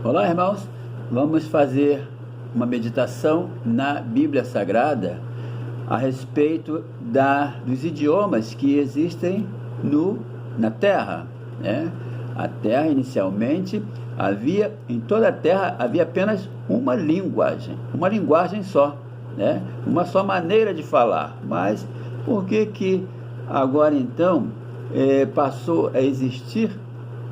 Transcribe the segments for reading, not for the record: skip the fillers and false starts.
Olá, irmãos, vamos fazer uma meditação na Bíblia Sagrada a respeito dos idiomas que existem na Terra, né? A Terra, inicialmente, em toda a Terra havia apenas uma linguagem só, né? Uma só maneira de falar. Mas por que agora então passou a existir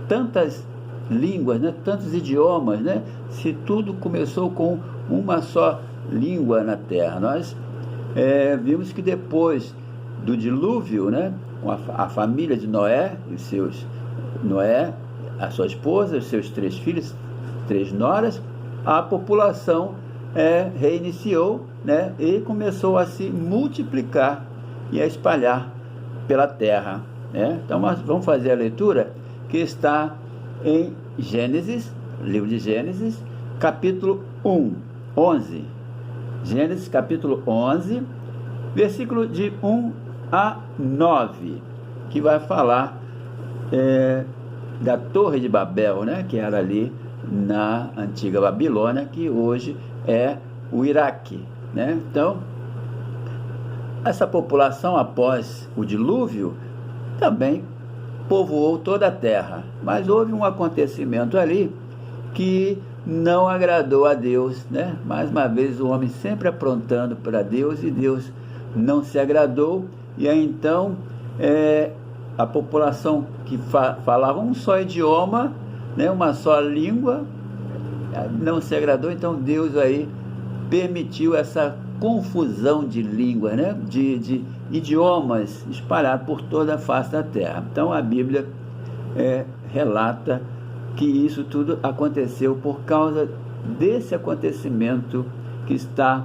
tantas línguas, né? Tantos idiomas, né? Se tudo começou com uma só língua na Terra? Nós vimos que depois do dilúvio, né? A família de Noé, a sua esposa, os seus 3 filhos, 3 noras, a população reiniciou, né? E começou a se multiplicar e a espalhar pela terra, né? Então nós vamos fazer a leitura que está em Gênesis, livro de Gênesis, capítulo 11. Gênesis, capítulo 11, versículo de 1 a 9, que vai falar da Torre de Babel, né? Que era ali na antiga Babilônia, que hoje é o Iraque, né? Então, essa população, após o dilúvio, também povoou toda a terra, mas houve um acontecimento ali que não agradou a Deus, né? Mais uma vez o homem sempre aprontando para Deus, e Deus não se agradou, e aí então a população que falava um só idioma, né? Uma só língua, não se agradou, então Deus aí permitiu essa confusão de línguas, né? De idiomas espalhados por toda a face da terra. Então a Bíblia relata que isso tudo aconteceu por causa desse acontecimento que está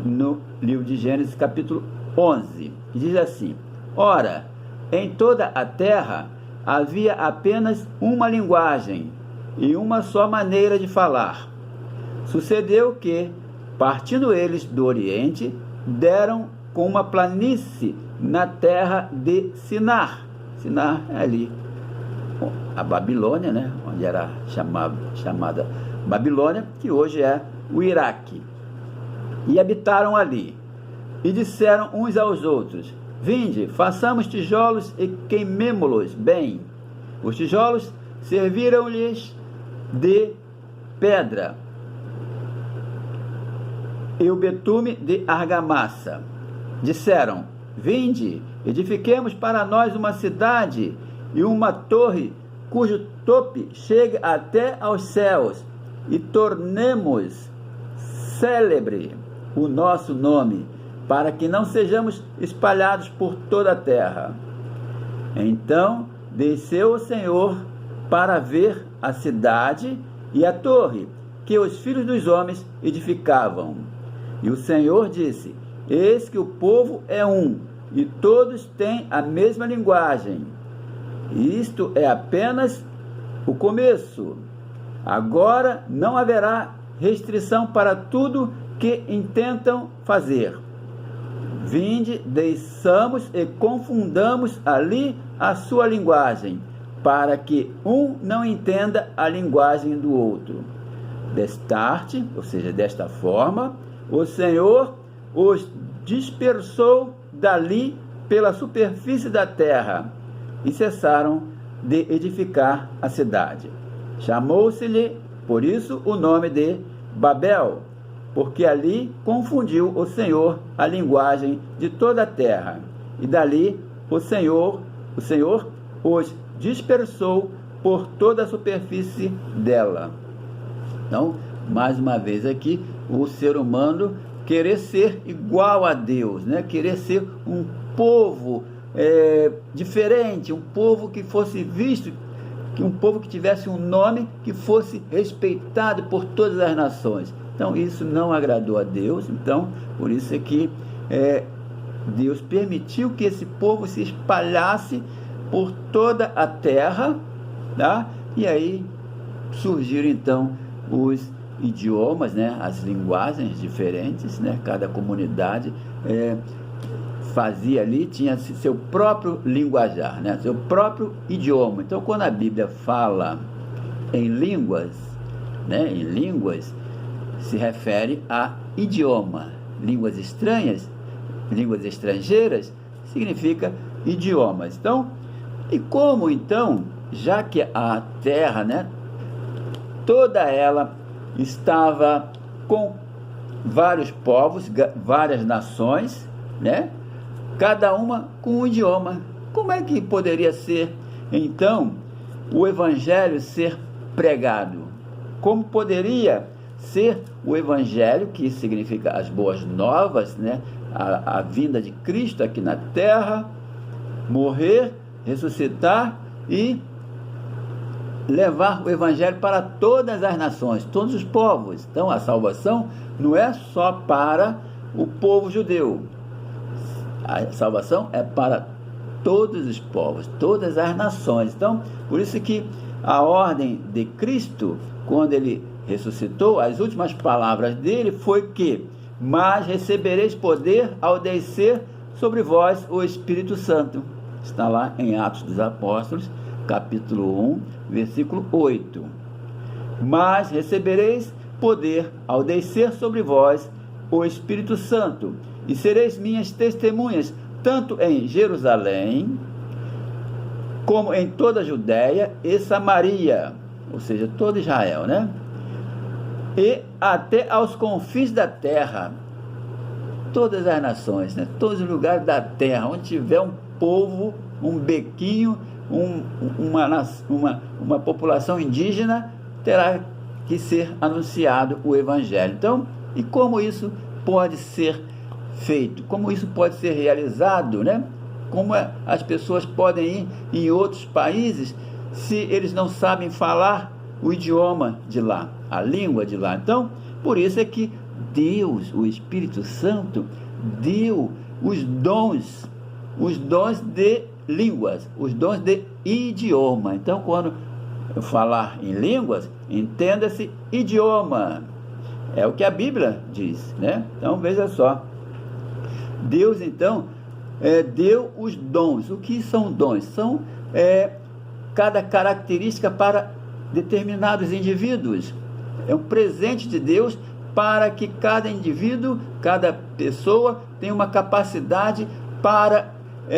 no livro de Gênesis, capítulo 11, que diz assim: Ora, em toda a terra havia apenas uma linguagem e uma só maneira de falar. Sucedeu que, partindo eles do Oriente, deram com uma planície na terra de Sinar. Sinar é ali a Babilônia, né? Onde era chamada Babilônia, que hoje é o Iraque. E habitaram ali, e disseram uns aos outros: Vinde, façamos tijolos e queimemo-los bem. Os tijolos serviram-lhes de pedra, e o betume de argamassa. Disseram: Vinde, edifiquemos para nós uma cidade e uma torre cujo tope chegue até aos céus, e tornemos célebre o nosso nome, para que não sejamos espalhados por toda a terra. Então desceu o Senhor para ver a cidade e a torre que os filhos dos homens edificavam. E o Senhor disse: Eis que o povo é um, e todos têm a mesma linguagem. Isto é apenas o começo. Agora não haverá restrição para tudo que intentam fazer. Vinde, desçamos e confundamos ali a sua linguagem, para que um não entenda a linguagem do outro. Destarte, ou seja, desta forma, o Senhor os dispersou dali pela superfície da terra, e cessaram de edificar a cidade. Chamou-se-lhe, por isso, o nome de Babel, porque ali confundiu o Senhor a linguagem de toda a terra, e dali o Senhor os dispersou por toda a superfície dela. Então, mais uma vez aqui, o ser humano querer ser igual a Deus, né? Querer ser um povo diferente, um povo que fosse visto, um povo que tivesse um nome que fosse respeitado por todas as nações. Então isso não agradou a Deus. Então por isso é que Deus permitiu que esse povo se espalhasse por toda a terra, tá? E aí surgiram então os idiomas, né? As linguagens diferentes, né? Cada comunidade fazia ali, tinha seu próprio linguajar, né? Seu próprio idioma. Então, quando a Bíblia fala em línguas, né, em línguas, se refere a idioma. Línguas estranhas, línguas estrangeiras, significa idiomas. Então, e como então, já que a terra, né, toda ela estava com vários povos, várias nações, né, cada uma com um idioma, como é que poderia ser, então, o evangelho ser pregado? Como poderia ser o evangelho, que significa as boas novas, né, a vinda de Cristo aqui na terra, morrer, ressuscitar e levar o evangelho para todas as nações, todos os povos. Então a salvação não é só para o povo judeu, a salvação é para todos os povos, todas as nações. Então, por isso que a ordem de Cristo, quando ele ressuscitou, as últimas palavras dele foi que: mas recebereis poder ao descer sobre vós o Espírito Santo. Está lá em Atos dos Apóstolos, capítulo 1, versículo 8. Mas recebereis poder ao descer sobre vós o Espírito Santo, e sereis minhas testemunhas, tanto em Jerusalém, como em toda a Judéia e Samaria, ou seja, todo Israel, né? E até aos confins da terra, todas as nações, né? Todos os lugares da terra, onde tiver um povo, um bequinho, uma população indígena, terá que ser anunciado o Evangelho. Então, e como isso pode ser feito? Como isso pode ser realizado, né? Como as pessoas podem ir em outros países se eles não sabem falar o idioma de lá, a língua de lá? Então, por isso é que Deus, o Espírito Santo, deu os dons de línguas, os dons de idioma. Então, quando eu falar em línguas, entenda-se idioma. É o que a Bíblia diz, né? Então, veja só. Deus, então, deu os dons. O que são dons? São cada característica para determinados indivíduos. É um presente de Deus para que cada indivíduo, cada pessoa tenha uma capacidade para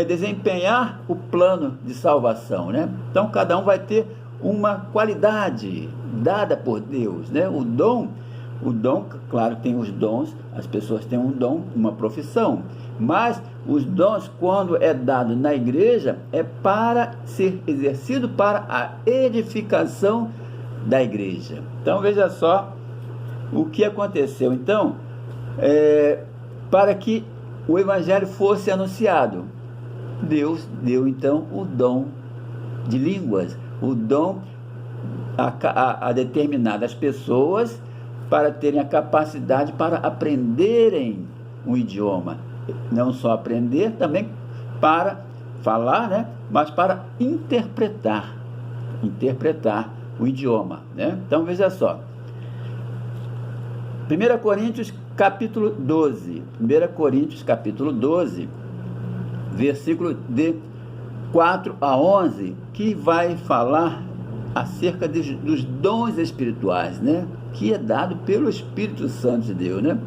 desempenhar o plano de salvação, né? Então, cada um vai ter uma qualidade dada por Deus, né? O dom, claro, tem os dons, as pessoas têm um dom, uma profissão, mas os dons, quando é dado na igreja, é para ser exercido para a edificação da igreja. Então, veja só o que aconteceu. Então, para que o evangelho fosse anunciado, Deus deu então o dom de línguas, o dom a determinadas pessoas para terem a capacidade para aprenderem um idioma. Não só aprender, também para falar, né? Mas para interpretar o idioma, né? Então, veja só. 1 Coríntios capítulo 12. 1 Coríntios capítulo 12, versículo de 4 a 11, que vai falar acerca dos dons espirituais, né? Que é dado pelo Espírito Santo de Deus, né?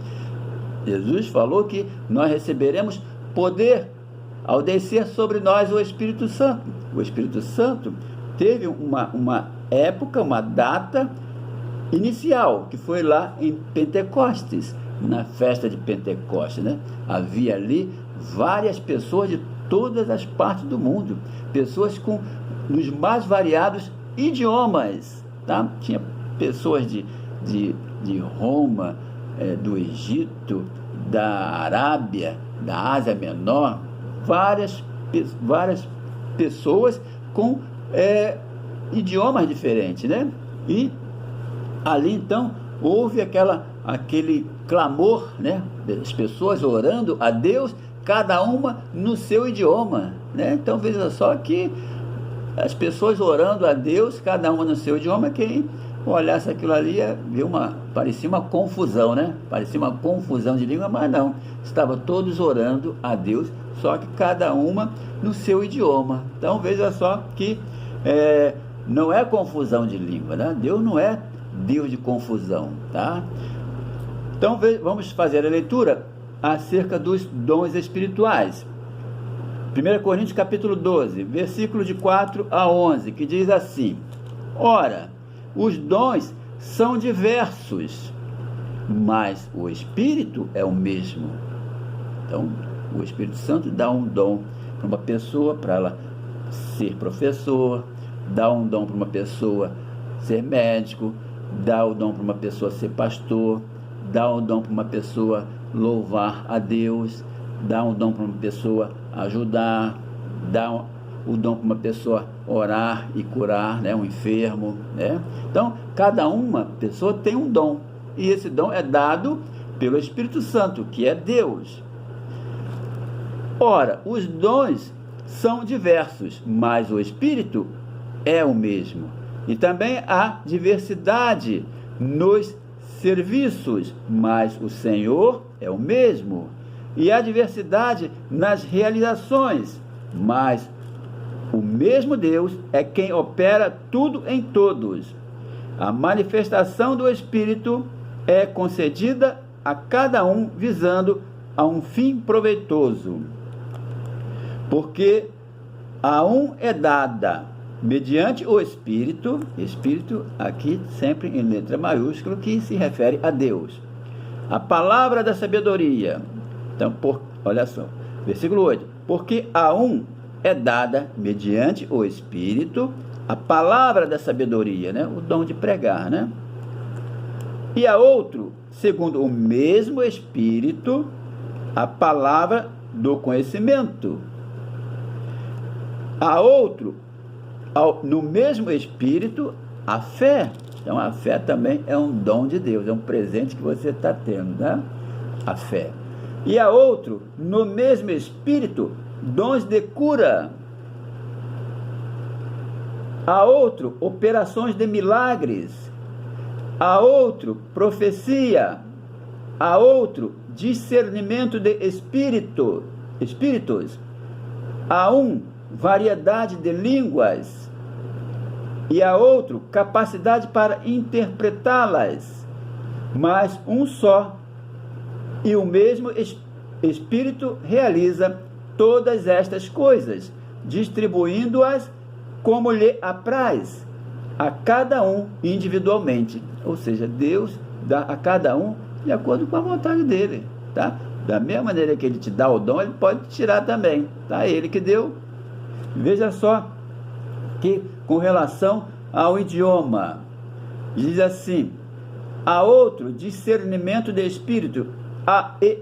Jesus falou que nós receberemos poder ao descer sobre nós o Espírito Santo. O Espírito Santo teve uma época, uma data inicial, que foi lá em Pentecostes, na festa de Pentecostes, né? Havia ali várias pessoas de todas as partes do mundo, pessoas com os mais variados idiomas, tá? Tinha pessoas de Roma, do Egito, da Arábia, da Ásia Menor, várias pessoas com idiomas diferentes, né? E ali então houve aquele clamor, né? Das pessoas orando a Deus, cada uma no seu idioma, né? Então veja só que as pessoas orando a Deus, cada uma no seu idioma, quem olhasse aquilo ali parecia uma confusão, né? Parecia uma confusão de língua, mas não, estavam todos orando a Deus, só que cada uma no seu idioma. Então veja só que não é confusão de língua, né? Deus não é Deus de confusão, tá? Então vamos fazer a leitura acerca dos dons espirituais. 1 Coríntios capítulo 12, versículos de 4 a 11, que diz assim: ora, os dons são diversos, mas o Espírito é o mesmo. Então, o Espírito Santo dá um dom para uma pessoa, para ela ser professor, dá um dom para uma pessoa ser médico, dá o dom para uma pessoa ser pastor, dá um dom para uma pessoa louvar a Deus, dá um dom para uma pessoa ajudar, dá o dom para uma pessoa orar e curar, né, um enfermo, né? Então, cada uma pessoa tem um dom, e esse dom é dado pelo Espírito Santo, que é Deus. Ora, os dons são diversos, mas o Espírito é o mesmo. E também há diversidade nos serviços, mas o Senhor é o mesmo. E há diversidade nas realizações, mas o mesmo Deus é quem opera tudo em todos. A manifestação do Espírito é concedida a cada um visando a um fim proveitoso. Porque a um é dada, mediante o Espírito aqui sempre em letra maiúscula, que se refere a Deus, a palavra da sabedoria. Então, olha só, versículo 8, porque a um é dada, mediante o Espírito, a palavra da sabedoria, né? O dom de pregar, né? E a outro, segundo o mesmo Espírito, a palavra do conhecimento. A outro, no mesmo Espírito, a fé. Então, a fé também é um dom de Deus, é um presente que você está tendo, né? A fé. E a outro, no mesmo Espírito, dons de cura. A outro, operações de milagres. A outro, profecia. A outro, discernimento de espíritos. A um, variedade de línguas. E a outro, capacidade para interpretá-las. Mas um só e o mesmo Espírito realiza todas estas coisas, distribuindo-as como lhe apraz, a cada um individualmente. Ou seja, Deus dá a cada um de acordo com a vontade dele, tá? Da mesma maneira que ele te dá o dom, ele pode te tirar também, tá? Ele que deu. Veja só que com relação ao idioma, diz assim: a outro, discernimento de espírito,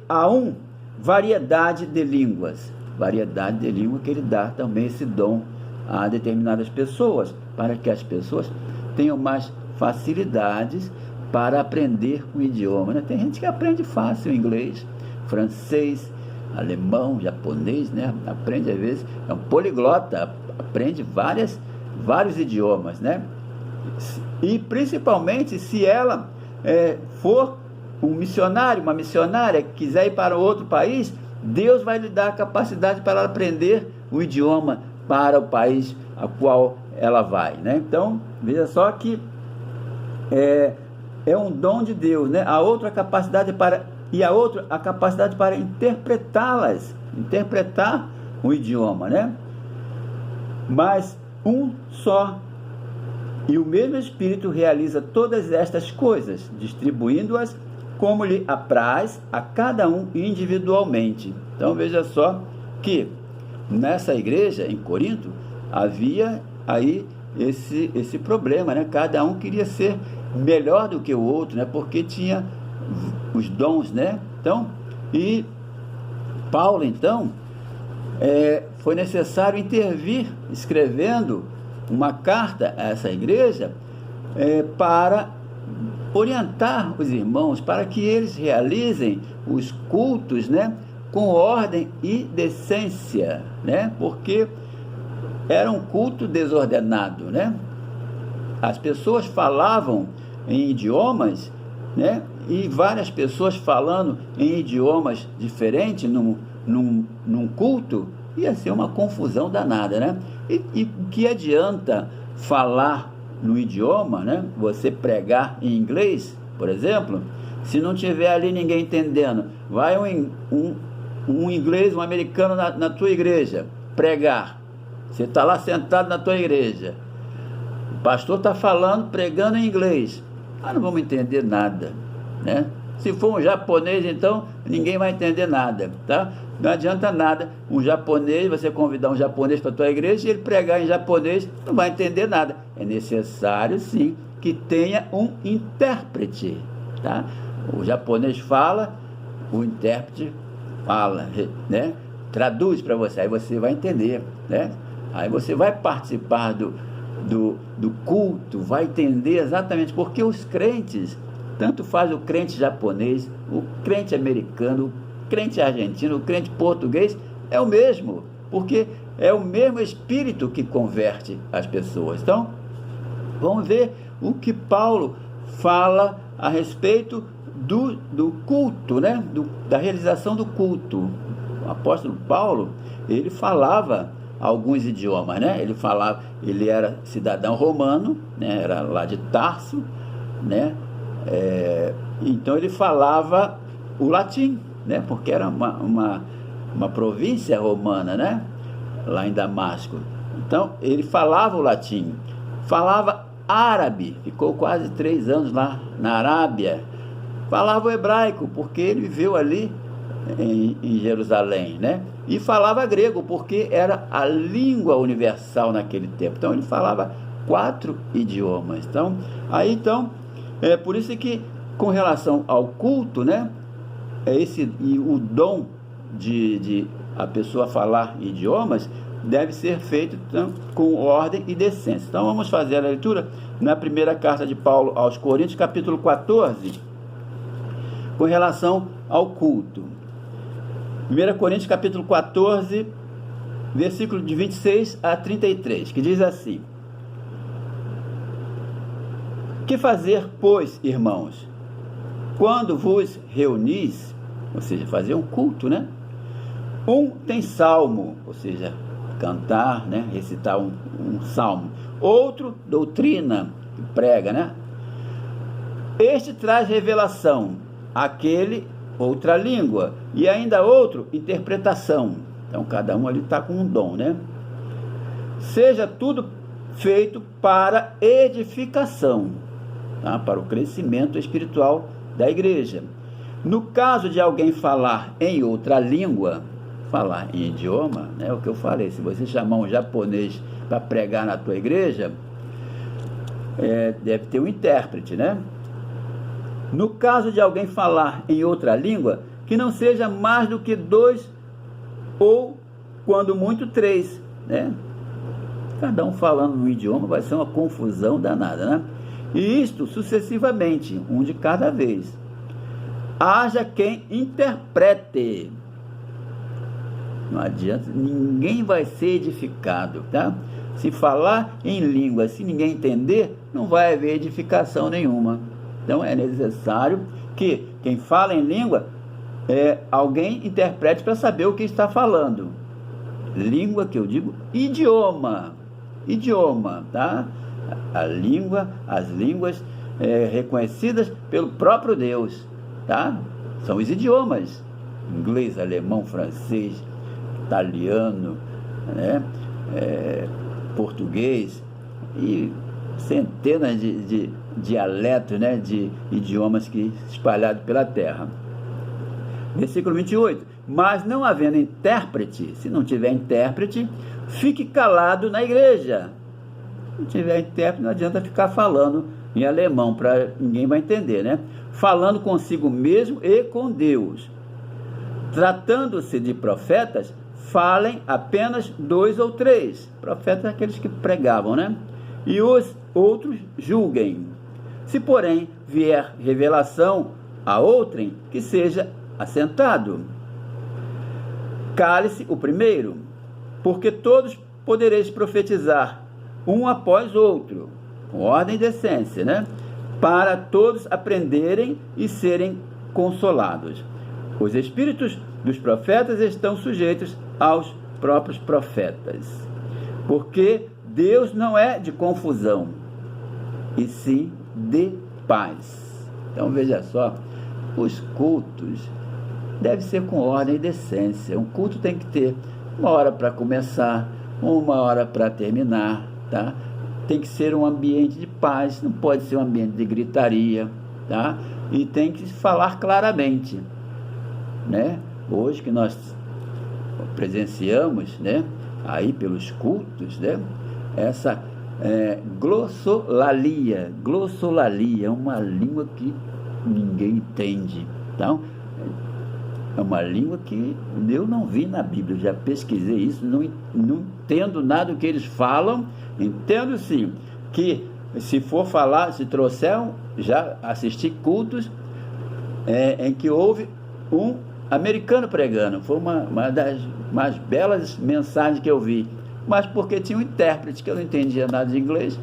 a um, variedade de línguas. Variedade de língua que ele dá também esse dom a determinadas pessoas, para que as pessoas tenham mais facilidades para aprender o idioma, né? Tem gente que aprende fácil inglês, francês, alemão, japonês, né? Aprende às vezes, é um poliglota, aprende vários idiomas, né? E principalmente se ela for um missionário, uma missionária que quiser ir para outro país, Deus vai lhe dar a capacidade para ela aprender o idioma para o país a qual ela vai, né? Então, veja só que é um dom de Deus, né? A outra capacidade a capacidade para interpretar o idioma, né? Mas um só e o mesmo Espírito realiza todas estas coisas, distribuindo-as como lhe apraz a cada um individualmente. Então veja só que nessa igreja em Corinto havia aí esse problema, né? Cada um queria ser melhor do que o outro, né? Porque tinha os dons, né? Então, e Paulo então foi necessário intervir escrevendo uma carta a essa igreja para orientar os irmãos para que eles realizem os cultos, né, com ordem e decência, né? Porque era um culto desordenado, né? As pessoas falavam em idiomas, né? E várias pessoas falando em idiomas diferentes num culto, ia ser uma confusão danada, né? E que adianta falar no idioma, né? Você pregar em inglês, por exemplo, se não tiver ali ninguém entendendo, vai um inglês, um americano na tua igreja pregar. Você está lá sentado na tua igreja, o pastor está falando, pregando em inglês, não vamos entender nada, né? Se for um japonês, então ninguém vai entender nada, tá? Não adianta nada um japonês, você convidar um japonês para a tua igreja e ele pregar em japonês, não vai entender nada. É necessário sim que tenha um intérprete, tá? O japonês fala, o intérprete fala, né? Traduz para você, aí você vai entender, né? Aí você vai participar do culto, vai entender exatamente porque os crentes, tanto faz o crente japonês, o crente americano, o crente argentino, o crente português, é o mesmo, porque é o mesmo Espírito que converte as pessoas. Então, vamos ver o que Paulo fala a respeito do culto, né? Da realização do culto. O apóstolo Paulo, ele falava alguns idiomas, né? Ele era cidadão romano, né? Era lá de Tarso, né? Então ele falava o latim, né? Porque era uma província romana, né? Lá em Damasco. Então ele falava o latim, falava árabe, ficou quase 3 anos lá na Arábia, falava o hebraico, porque ele viveu ali em Jerusalém, né? E falava grego, porque era a língua universal naquele tempo. Então ele falava 4 idiomas. Então é por isso que, com relação ao culto, né, e o dom de a pessoa falar idiomas deve ser feito, então, com ordem e decência. Então vamos fazer a leitura na primeira carta de Paulo aos Coríntios, capítulo 14, com relação ao culto. 1 Coríntios, capítulo 14, versículo de 26 a 33, que diz assim: Que fazer, pois, irmãos, quando vos reunis, ou seja, fazer um culto, né? Um tem salmo, ou seja, cantar, né? Recitar um salmo. Outro, doutrina, prega, né? Este traz revelação, aquele, outra língua, e ainda outro, interpretação. Então, cada um ali está com um dom, né? Seja tudo feito para edificação, tá? Para o crescimento espiritual da igreja. No caso de alguém falar em outra língua, falar em idioma, né? O que eu falei, se você chamar um japonês para pregar na tua igreja, deve ter um intérprete, né? No caso de alguém falar em outra língua, que não seja mais do que 2 ou, quando muito, 3, né? Cada um falando no idioma vai ser uma confusão danada, né? E isto sucessivamente, um de cada vez. Haja quem interprete. Não adianta, ninguém vai ser edificado, tá? Se falar em língua, se ninguém entender, não vai haver edificação nenhuma. Então é necessário que quem fala em língua, alguém interprete para saber o que está falando. Língua, que eu digo, idioma, tá? A língua, as línguas reconhecidas pelo próprio Deus, tá? São os idiomas: inglês, alemão, francês, italiano, né? Português e centenas de dialetos, né? De idiomas que espalhados pela terra. Versículo 28. Mas não havendo intérprete, se não tiver intérprete, fique calado na igreja. Se não tiver intérprete, não adianta ficar falando em alemão, para ninguém vai entender, né? Falando consigo mesmo e com Deus. Tratando-se de profetas, falem apenas 2 ou 3. Profetas, aqueles que pregavam, né? E os outros julguem. Se, porém, vier revelação a outrem, que seja assentado. Cale-se o primeiro, porque todos podereis profetizar, um após outro, com ordem e decência, né? Para todos aprenderem e serem consolados. Os espíritos dos profetas estão sujeitos aos próprios profetas, porque Deus não é de confusão, e sim de paz. Então veja só, os cultos devem ser com ordem e decência. Um culto tem que ter uma hora para começar, uma hora para terminar, tá? Tem que ser um ambiente de paz, não pode ser um ambiente de gritaria, tá? E tem que falar claramente, né? Hoje que nós presenciamos, né, aí pelos cultos, né, essa glossolalia é uma língua que ninguém entende. Então, é uma língua que eu não vi na Bíblia, já pesquisei isso, não entendo nada do que eles falam. Entendo sim que se for falar, se trouxer, já assisti cultos em que houve um americano pregando, foi uma das mais belas mensagens que eu vi, mas porque tinha um intérprete, que eu não entendia nada de inglês.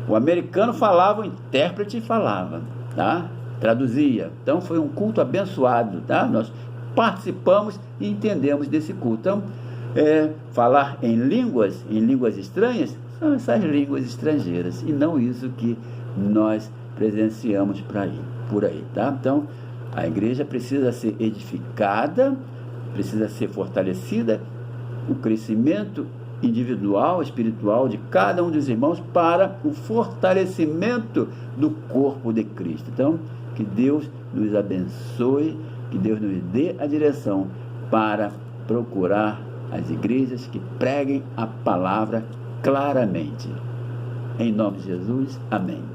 O americano falava, o intérprete falava, tá? Traduzia. Então foi um culto abençoado, tá? Nós participamos e entendemos desse culto. Então, falar em línguas estranhas, são essas línguas estrangeiras, e não isso que nós presenciamos por aí, tá? Então, a igreja precisa ser edificada, precisa ser fortalecida, o crescimento individual, espiritual de cada um dos irmãos para o fortalecimento do corpo de Cristo. Então, que Deus nos abençoe, que Deus nos dê a direção para procurar as igrejas que preguem a palavra claramente. Em nome de Jesus, amém.